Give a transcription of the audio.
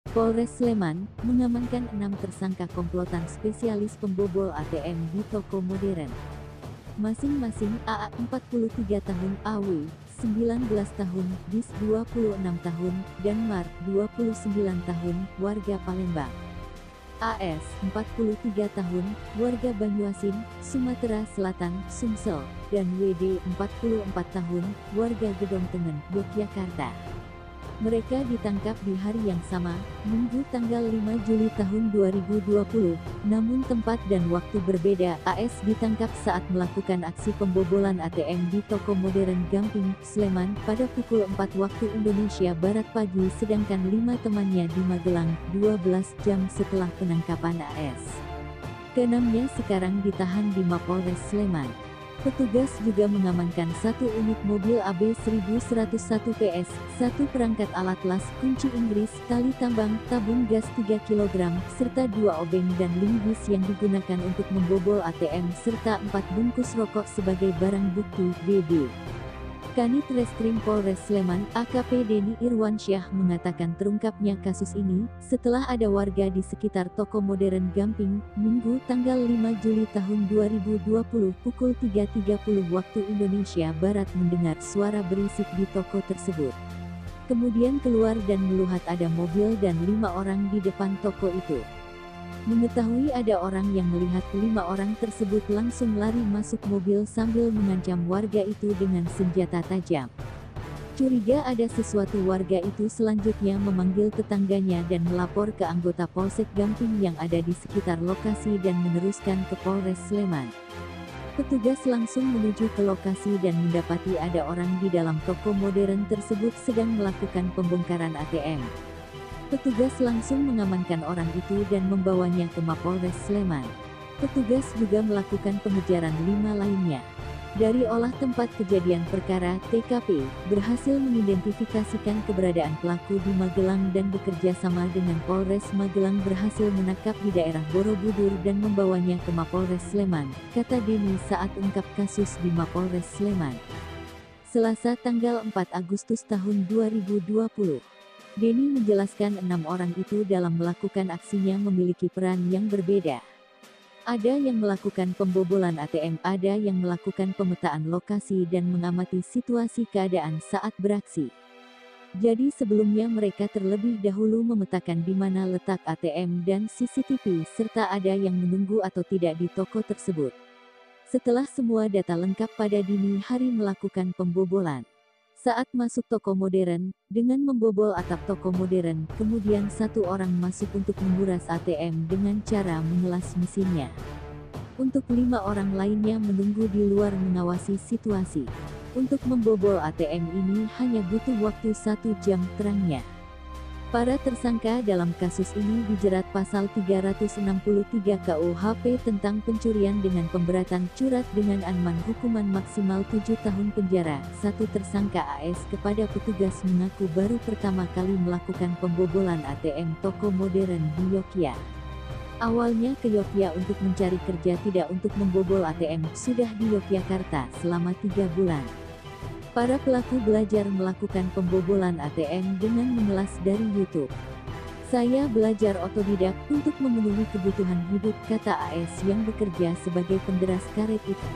Polres Sleman mengamankan 6 tersangka komplotan spesialis pembobol ATM di toko modern. Masing-masing AA 43 tahun, AW 19 tahun, DIS 26 tahun, dan MAR 29 tahun, warga Palembang. AS 43 tahun, warga Banyuasin, Sumatera Selatan, Sumsel, dan WD 44 tahun, warga Gedong Tengen, Yogyakarta. Mereka ditangkap di hari yang sama, Minggu tanggal 5 Juli tahun 2020, namun tempat dan waktu berbeda. AS ditangkap saat melakukan aksi pembobolan ATM di toko modern Gamping, Sleman, pada pukul 4 waktu Indonesia Barat pagi, sedangkan 5 temannya di Magelang, 12 jam setelah penangkapan AS. Keenamnya sekarang ditahan di Mapolres Sleman. Petugas juga mengamankan 1 unit mobil AB 1101 PS, 1 perangkat alat las, kunci Inggris, tali tambang, tabung gas 3 kg, serta 2 obeng dan linggis yang digunakan untuk membobol ATM, serta 4 bungkus rokok sebagai barang bukti. BD Kanit Reskrim Polres Sleman, AKP Denny Irwansyah mengatakan terungkapnya kasus ini setelah ada warga di sekitar toko modern Gamping, Minggu tanggal 5 Juli tahun 2020 pukul 3.30 waktu Indonesia Barat mendengar suara berisik di toko tersebut. Kemudian keluar dan melihat ada mobil dan 5 orang di depan toko itu. Mengetahui ada orang yang melihat 5 orang tersebut langsung lari masuk mobil sambil mengancam warga itu dengan senjata tajam. Curiga ada sesuatu, warga itu selanjutnya memanggil tetangganya dan melapor ke anggota Polsek Gamping yang ada di sekitar lokasi dan meneruskan ke Polres Sleman. Petugas langsung menuju ke lokasi dan mendapati ada orang di dalam toko modern tersebut sedang melakukan pembongkaran ATM. Petugas langsung mengamankan orang itu dan membawanya ke Mapolres Sleman. Petugas juga melakukan pengejaran 5 lainnya. Dari olah tempat kejadian perkara (TKP), berhasil mengidentifikasikan keberadaan pelaku di Magelang dan bekerja sama dengan Polres Magelang berhasil menangkap di daerah Borobudur dan membawanya ke Mapolres Sleman, kata Denny saat ungkap kasus di Mapolres Sleman. Selasa tanggal 4 Agustus tahun 2020. Denny menjelaskan 6 orang itu dalam melakukan aksinya memiliki peran yang berbeda. Ada yang melakukan pembobolan ATM, ada yang melakukan pemetaan lokasi dan mengamati situasi keadaan saat beraksi. Jadi sebelumnya mereka terlebih dahulu memetakan di mana letak ATM dan CCTV, serta ada yang menunggu atau tidak di toko tersebut. Setelah semua data lengkap pada dini hari melakukan pembobolan. Saat masuk toko modern, dengan membobol atap toko modern, kemudian 1 orang masuk untuk menguras ATM dengan cara mengelas mesinnya. Untuk 5 orang lainnya menunggu di luar mengawasi situasi. Untuk membobol ATM ini hanya butuh waktu 1 jam, terangnya. Para tersangka dalam kasus ini dijerat pasal 363 KUHP tentang pencurian dengan pemberatan curhat dengan ancaman hukuman maksimal 7 tahun penjara. 1 tersangka AS kepada petugas mengaku baru pertama kali melakukan pembobolan ATM toko modern di Yogyakarta. Awalnya ke Yogyakarta untuk mencari kerja, tidak untuk membobol ATM, sudah di Yogyakarta selama 3 bulan. Para pelaku belajar melakukan pembobolan ATM dengan mengelas dari YouTube. Saya belajar otodidak untuk memenuhi kebutuhan hidup, kata AS yang bekerja sebagai penderas karet itu.